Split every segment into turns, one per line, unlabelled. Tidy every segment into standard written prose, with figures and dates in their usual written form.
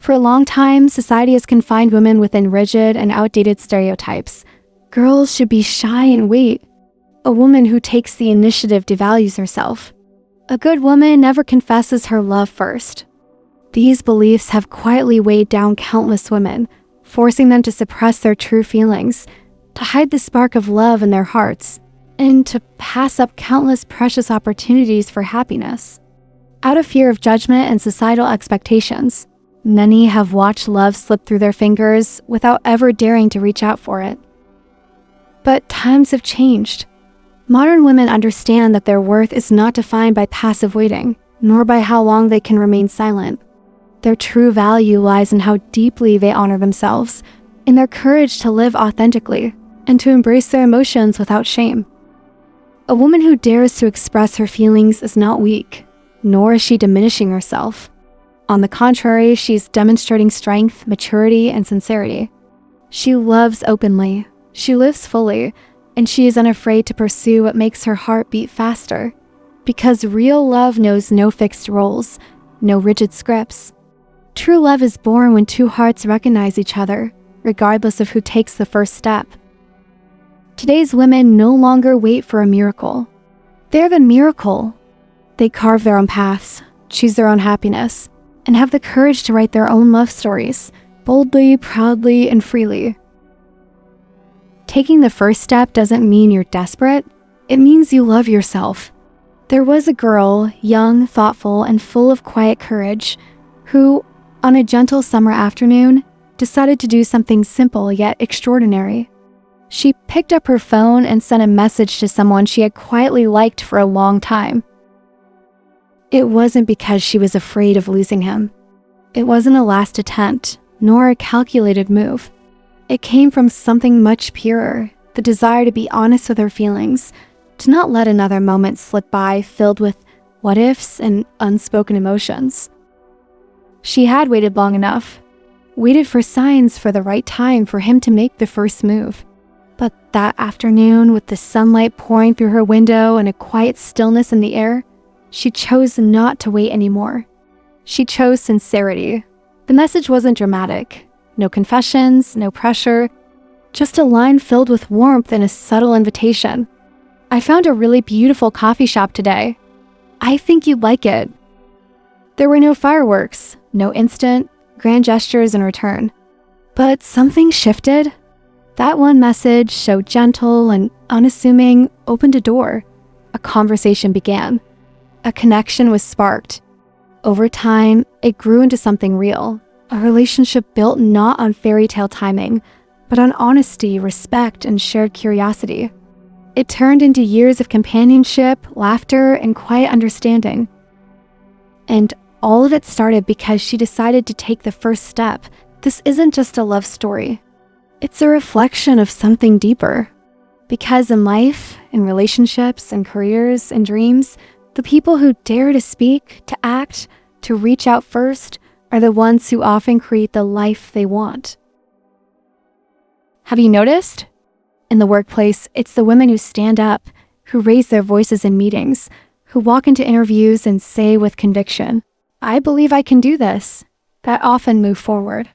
For a long time, society has confined women within rigid and outdated stereotypes. Girls should be shy and wait. A woman who takes the initiative devalues herself. A good woman never confesses her love first. These beliefs have quietly weighed down countless women, forcing them to suppress their true feelings, to hide the spark of love in their hearts, and to pass up countless precious opportunities for happiness. Out of fear of judgment and societal expectations, many have watched love slip through their fingers without ever daring to reach out for it. But times have changed. Modern women understand that their worth is not defined by passive waiting, nor by how long they can remain silent. Their true value lies in how deeply they honor themselves, in their courage to live authentically, and to embrace their emotions without shame. A woman who dares to express her feelings is not weak, nor is she diminishing herself. On the contrary, she's demonstrating strength, maturity, and sincerity. She loves openly, she lives fully, and she is unafraid to pursue what makes her heart beat faster. Because real love knows no fixed roles, no rigid scripts. True love is born when two hearts recognize each other, regardless of who takes the first step. Today's women no longer wait for a miracle. They're the miracle. They carve their own paths, choose their own happiness, and have the courage to write their own love stories, boldly, proudly, and freely. Taking the first step doesn't mean you're desperate. It means you love yourself. There was a girl, young, thoughtful, and full of quiet courage, who, on a gentle summer afternoon, decided to do something simple yet extraordinary. She picked up her phone and sent a message to someone she had quietly liked for a long time. It wasn't because she was afraid of losing him. It wasn't a last attempt, nor a calculated move. It came from something much purer, the desire to be honest with her feelings, to not let another moment slip by filled with what-ifs and unspoken emotions. She had waited long enough, waited for signs for the right time for him to make the first move. But that afternoon, with the sunlight pouring through her window and a quiet stillness in the air, she chose not to wait anymore. She chose sincerity. The message wasn't dramatic. No confessions, no pressure, just a line filled with warmth and a subtle invitation. I found a really beautiful coffee shop today. I think you'd like it. There were no fireworks, no instant, grand gestures in return. But something shifted. That one message, so gentle and unassuming, opened a door. A conversation began. A connection was sparked. Over time, it grew into something real. A relationship built not on fairy tale timing, but on honesty, respect, and shared curiosity. It turned into years of companionship, laughter, and quiet understanding. And all of it started because she decided to take the first step. This isn't just a love story. It's a reflection of something deeper. Because in life, in relationships, and careers, and dreams, the people who dare to speak, to act, to reach out first are the ones who often create the life they want. Have you noticed? In the workplace, it's the women who stand up, who raise their voices in meetings, who walk into interviews and say with conviction, "I believe I can do this," that often move forward.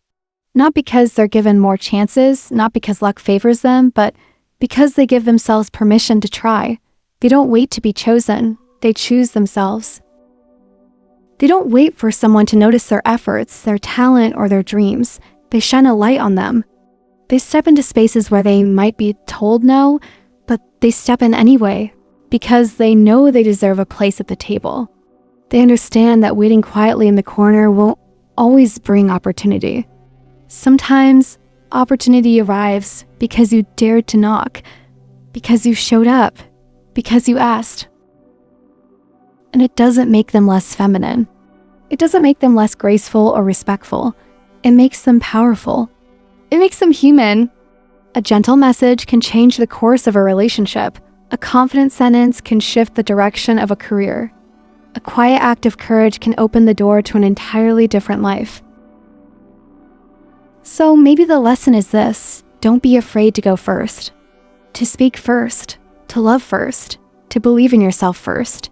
Not because they're given more chances, not because luck favors them, but because they give themselves permission to try. They don't wait to be chosen, they choose themselves. They don't wait for someone to notice their efforts, their talent, or their dreams. They shine a light on them. They step into spaces where they might be told no, but they step in anyway, because they know they deserve a place at the table. They understand that waiting quietly in the corner won't always bring opportunity. Sometimes, opportunity arrives because you dared to knock, because you showed up, because you asked. And it doesn't make them less feminine. It doesn't make them less graceful or respectful. It makes them powerful. It makes them human. A gentle message can change the course of a relationship. A confident sentence can shift the direction of a career. A quiet act of courage can open the door to an entirely different life. So maybe the lesson is this: don't be afraid to go first. To speak first. To love first. To believe in yourself first.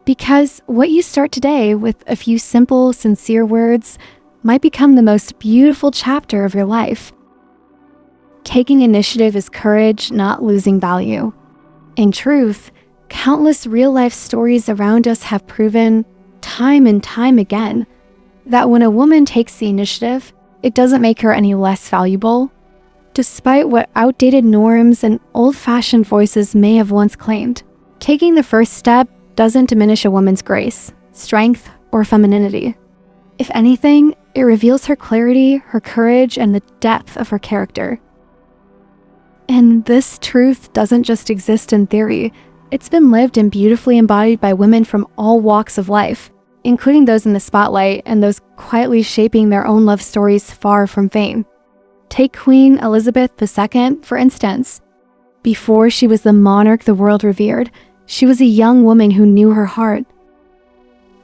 Because what you start today with a few simple, sincere words might become the most beautiful chapter of your life. Taking initiative is courage, not losing value. In truth, countless real-life stories around us have proven, time and time again, that when a woman takes the initiative, it doesn't make her any less valuable, despite what outdated norms and old-fashioned voices may have once claimed. Taking the first step doesn't diminish a woman's grace, strength, or femininity. If anything, it reveals her clarity, her courage, and the depth of her character. And this truth doesn't just exist in theory. It's been lived and beautifully embodied by women from all walks of life, including those in the spotlight and those quietly shaping their own love stories far from fame. Take Queen Elizabeth II, for instance. Before she was the monarch the world revered, she was a young woman who knew her heart.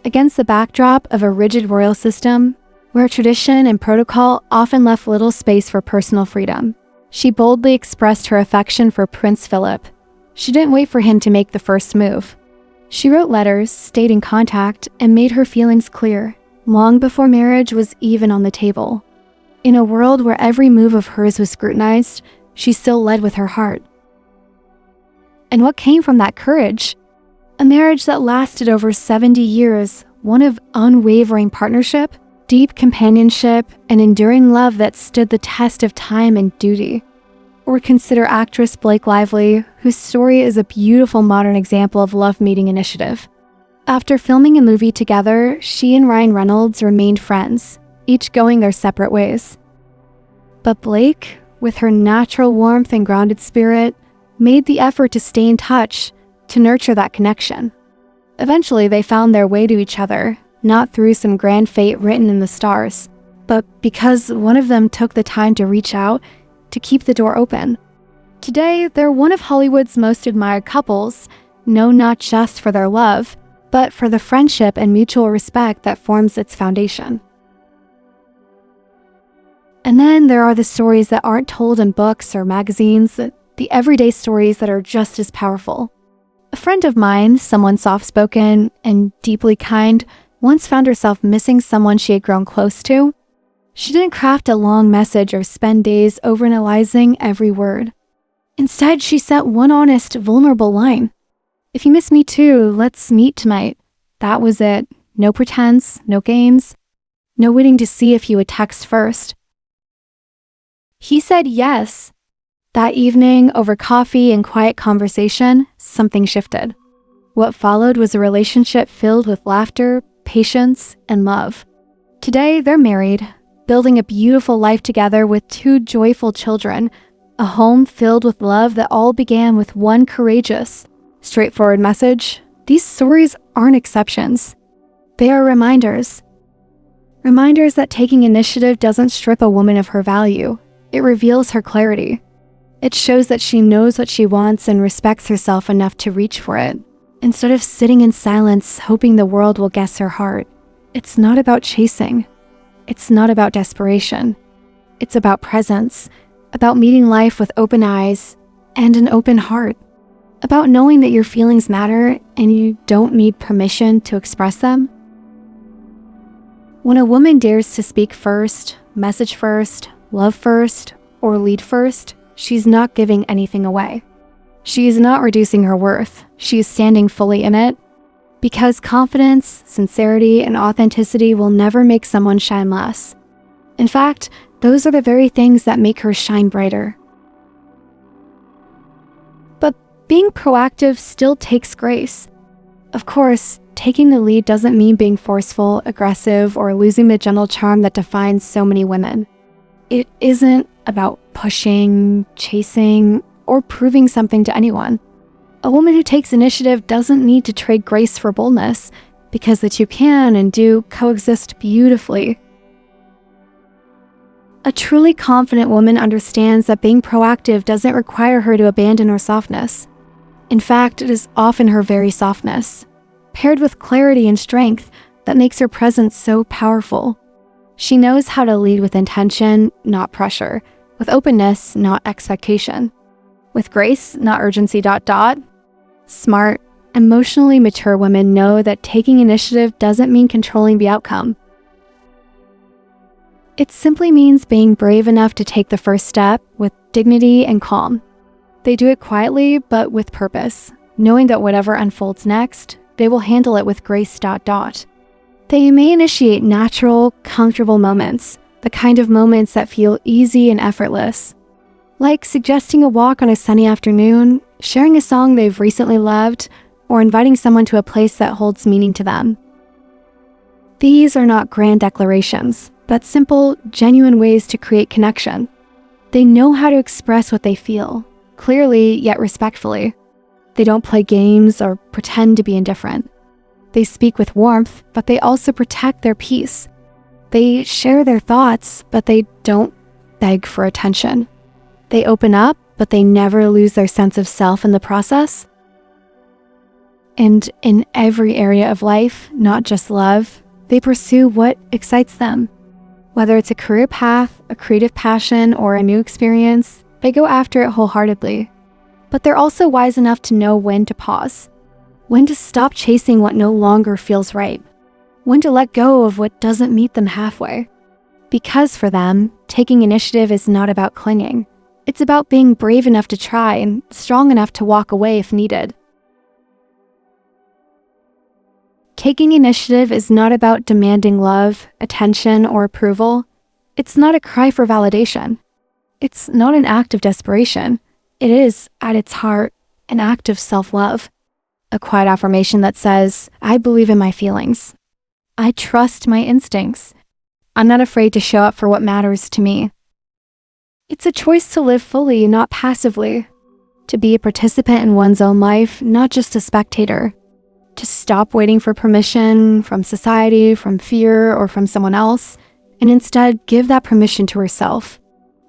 Against the backdrop of a rigid royal system, where tradition and protocol often left little space for personal freedom, she boldly expressed her affection for Prince Philip. She didn't wait for him to make the first move. She wrote letters, stayed in contact, and made her feelings clear, long before marriage was even on the table. In a world where every move of hers was scrutinized, she still led with her heart. And what came from that courage? A marriage that lasted over 70 years, one of unwavering partnership, deep companionship, and enduring love that stood the test of time and duty. Or consider actress Blake Lively, whose story is a beautiful modern example of love meeting initiative. After filming a movie together, she and Ryan Reynolds remained friends, each going their separate ways. But Blake, with her natural warmth and grounded spirit, made the effort to stay in touch, to nurture that connection. Eventually, they found their way to each other, not through some grand fate written in the stars, but because one of them took the time to reach out, to keep the door open. Today, they're one of Hollywood's most admired couples, known not just for their love, but for the friendship and mutual respect that forms its foundation. And then there are the stories that aren't told in books or magazines, the everyday stories that are just as powerful. A friend of mine, someone soft-spoken and deeply kind, once found herself missing someone she had grown close to. She didn't craft a long message or spend days overanalyzing every word. Instead, she sent one honest, vulnerable line. "If you miss me too, let's meet tonight." That was it. No pretense, no games, no waiting to see if you would text first. He said yes. That evening, over coffee and quiet conversation, something shifted. What followed was a relationship filled with laughter, patience, and love. Today, they're married, building a beautiful life together with 2 joyful children, a home filled with love that all began with one courageous, straightforward message. These stories aren't exceptions. They are reminders. Reminders that taking initiative doesn't strip a woman of her value. It reveals her clarity. It shows that she knows what she wants and respects herself enough to reach for it. Instead of sitting in silence, hoping the world will guess her heart. It's not about chasing. It's not about desperation. It's about presence, about meeting life with open eyes and an open heart, about knowing that your feelings matter and you don't need permission to express them. When a woman dares to speak first, message first, love first, or lead first, she's not giving anything away. She is not reducing her worth. She is standing fully in it. Because confidence, sincerity, and authenticity will never make someone shine less. In fact, those are the very things that make her shine brighter. But being proactive still takes grace. Of course, taking the lead doesn't mean being forceful, aggressive, or losing the gentle charm that defines so many women. It isn't about pushing, chasing, or proving something to anyone. A woman who takes initiative doesn't need to trade grace for boldness, because the two can and do coexist beautifully. A truly confident woman understands that being proactive doesn't require her to abandon her softness. In fact, it is often her very softness, paired with clarity and strength, that makes her presence so powerful. She knows how to lead with intention, not pressure, with openness, not expectation, with grace, not urgency. Smart, emotionally mature women know that taking initiative doesn't mean controlling the outcome. It simply means being brave enough to take the first step with dignity and calm. They do it quietly, but with purpose, knowing that whatever unfolds next, they will handle it with grace. They may initiate natural, comfortable moments, the kind of moments that feel easy and effortless, like suggesting a walk on a sunny afternoon, sharing a song they've recently loved, or inviting someone to a place that holds meaning to them. These are not grand declarations, but simple, genuine ways to create connection. They know how to express what they feel, clearly yet respectfully. They don't play games or pretend to be indifferent. They speak with warmth, but they also protect their peace. They share their thoughts, but they don't beg for attention. They open up, but they never lose their sense of self in the process. And in every area of life, not just love, they pursue what excites them. Whether it's a career path, a creative passion, or a new experience, they go after it wholeheartedly. But they're also wise enough to know when to pause, when to stop chasing what no longer feels right, when to let go of what doesn't meet them halfway. Because for them, taking initiative is not about clinging. It's about being brave enough to try and strong enough to walk away if needed. Taking initiative is not about demanding love, attention, or approval. It's not a cry for validation. It's not an act of desperation. It is, at its heart, an act of self-love. A quiet affirmation that says, I believe in my feelings. I trust my instincts. I'm not afraid to show up for what matters to me. It's a choice to live fully, not passively. To be a participant in one's own life, not just a spectator. To stop waiting for permission from society, from fear, or from someone else, and instead give that permission to herself.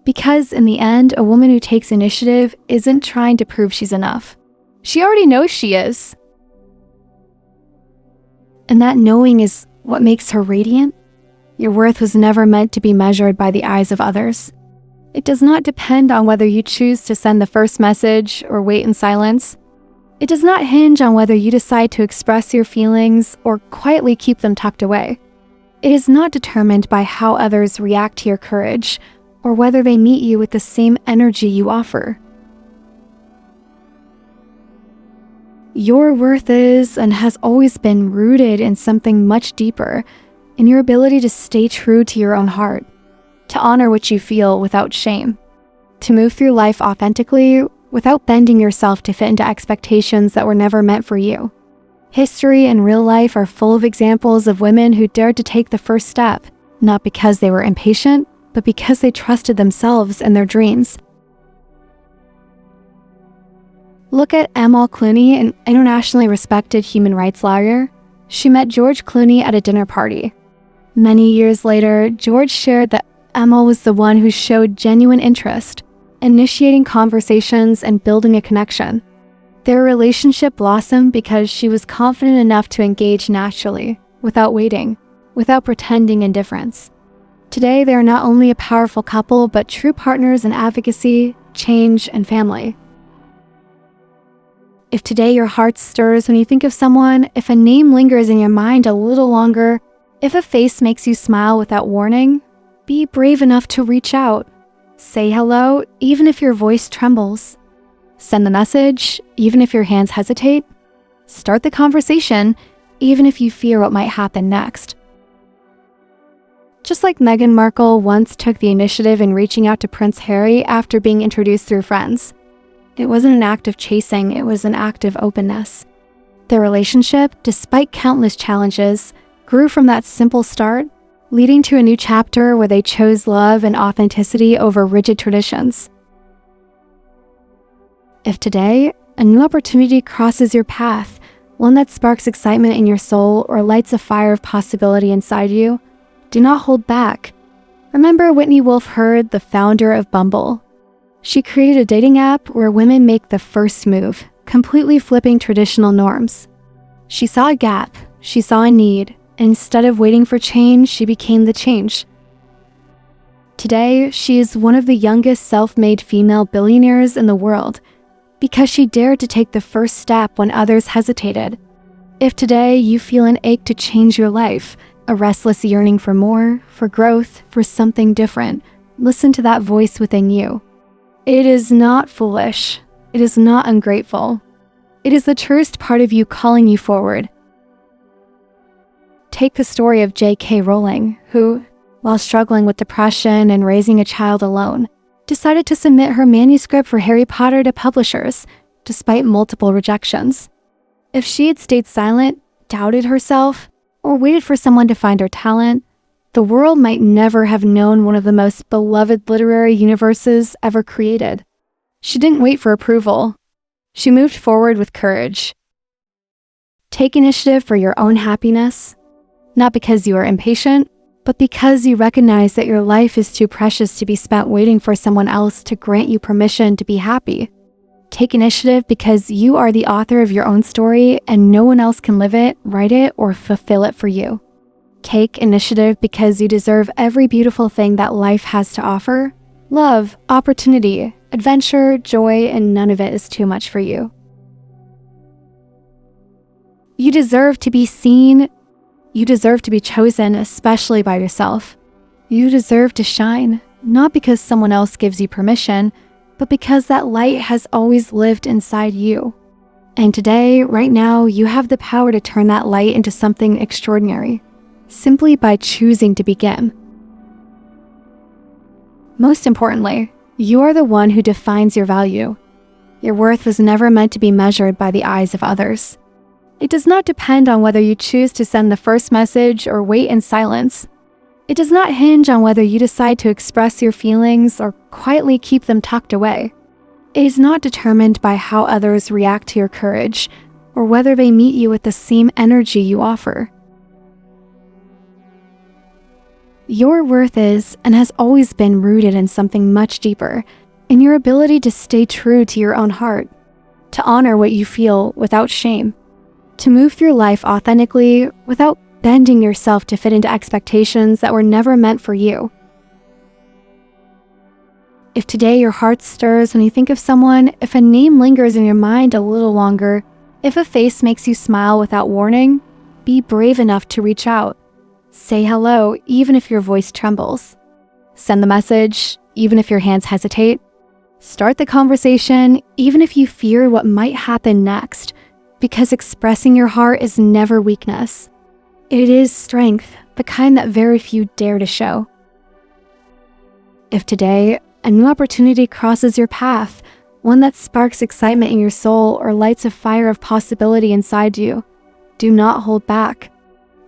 Because in the end, a woman who takes initiative isn't trying to prove she's enough. She already knows she is. And that knowing is what makes her radiant. Your worth was never meant to be measured by the eyes of others. It does not depend on whether you choose to send the first message or wait in silence. It does not hinge on whether you decide to express your feelings or quietly keep them tucked away. It is not determined by how others react to your courage or whether they meet you with the same energy you offer. Your worth is and has always been rooted in something much deeper, in your ability to stay true to your own heart, to honor what you feel without shame, to move through life authentically without bending yourself to fit into expectations that were never meant for you. History and real life are full of examples of women who dared to take the first step, not because they were impatient, but because they trusted themselves and their dreams. Look at Amal Clooney, an internationally respected human rights lawyer. She met George Clooney at a dinner party. Many years later, George shared that Amal was the one who showed genuine interest, initiating conversations and building a connection. Their relationship blossomed because she was confident enough to engage naturally, without waiting, without pretending indifference. Today, they are not only a powerful couple, but true partners in advocacy, change, and family. If today your heart stirs when you think of someone, if a name lingers in your mind a little longer, if a face makes you smile without warning, be brave enough to reach out. Say hello, even if your voice trembles. Send the message, even if your hands hesitate. Start the conversation, even if you fear what might happen next. Just like Meghan Markle once took the initiative in reaching out to Prince Harry after being introduced through friends. It wasn't an act of chasing, it was an act of openness. Their relationship, despite countless challenges, grew from that simple start, leading to a new chapter where they chose love and authenticity over rigid traditions. If today, a new opportunity crosses your path, one that sparks excitement in your soul or lights a fire of possibility inside you, do not hold back. Remember Whitney Wolfe Herd, the founder of Bumble. She created a dating app where women make the first move, completely flipping traditional norms. She saw a gap, she saw a need, and instead of waiting for change, she became the change. Today, she is one of the youngest self-made female billionaires in the world because she dared to take the first step when others hesitated. If today you feel an ache to change your life, a restless yearning for more, for growth, for something different. Listen to that voice within you. It is not foolish. It is not ungrateful. It is the truest part of you calling you forward. Take the story of J.K. Rowling, who, while struggling with depression and raising a child alone, decided to submit her manuscript for Harry Potter to publishers, despite multiple rejections. If she had stayed silent, doubted herself, or waited for someone to find her talent, the world might never have known one of the most beloved literary universes ever created. She didn't wait for approval. She moved forward with courage. Take initiative for your own happiness, not because you are impatient, but because you recognize that your life is too precious to be spent waiting for someone else to grant you permission to be happy. Take initiative because you are the author of your own story and no one else can live it, write it, or fulfill it for you. Take initiative because you deserve every beautiful thing that life has to offer. Love, opportunity, adventure, joy, and none of it is too much for you. You deserve to be seen. You deserve to be chosen, especially by yourself. You deserve to shine, not because someone else gives you permission, but because that light has always lived inside you. And today, right now, you have the power to turn that light into something extraordinary, simply by choosing to begin. Most importantly, you are the one who defines your value. Your worth was never meant to be measured by the eyes of others. It does not depend on whether you choose to send the first message or wait in silence. It does not hinge on whether you decide to express your feelings or quietly keep them tucked away. It is not determined by how others react to your courage or whether they meet you with the same energy you offer. Your worth is and has always been rooted in something much deeper, in your ability to stay true to your own heart, to honor what you feel without shame, to move through life authentically without bending yourself to fit into expectations that were never meant for you. If today your heart stirs when you think of someone, if a name lingers in your mind a little longer, if a face makes you smile without warning, be brave enough to reach out. Say hello, even if your voice trembles. Send the message, even if your hands hesitate. Start the conversation, even if you fear what might happen next, because expressing your heart is never weakness. It is strength, the kind that very few dare to show. If today, a new opportunity crosses your path, one that sparks excitement in your soul or lights a fire of possibility inside you, do not hold back.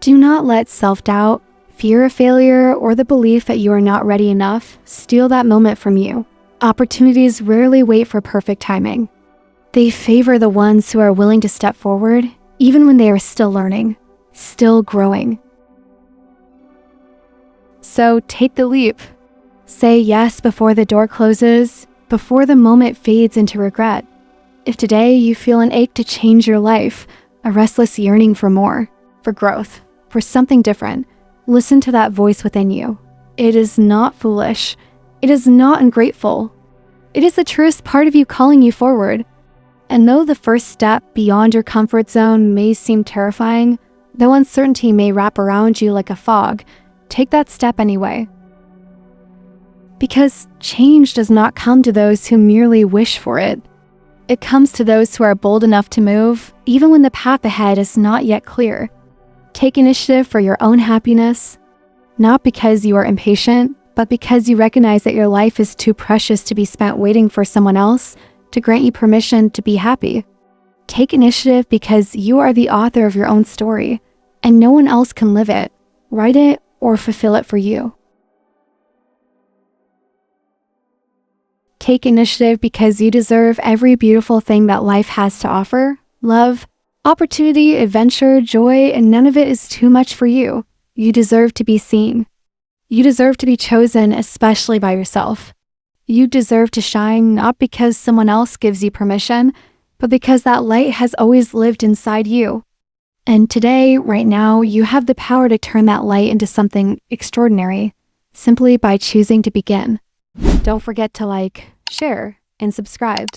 Do not let self-doubt, fear of failure, or the belief that you are not ready enough steal that moment from you. Opportunities rarely wait for perfect timing. They favor the ones who are willing to step forward, even when they are still learning, still growing. So take the leap. Say yes before the door closes, before the moment fades into regret. If today you feel an ache to change your life, a restless yearning for more, for growth, for something different, listen to that voice within you. It is not foolish. It is not ungrateful. It is the truest part of you calling you forward. And though the first step beyond your comfort zone may seem terrifying, though uncertainty may wrap around you like a fog, take that step anyway. Because change does not come to those who merely wish for it. It comes to those who are bold enough to move, even when the path ahead is not yet clear. Take initiative for your own happiness, not because you are impatient, but because you recognize that your life is too precious to be spent waiting for someone else to grant you permission to be happy. Take initiative because you are the author of your own story, and no one else can live it, write it, or fulfill it for you. Take initiative because you deserve every beautiful thing that life has to offer. Love, opportunity, adventure, joy, and none of it is too much for you. You deserve to be seen. You deserve to be chosen, especially by yourself. You deserve to shine not because someone else gives you permission, but because that light has always lived inside you. And today, right now, you have the power to turn that light into something extraordinary, simply by choosing to begin. Don't forget to like, share, and subscribe.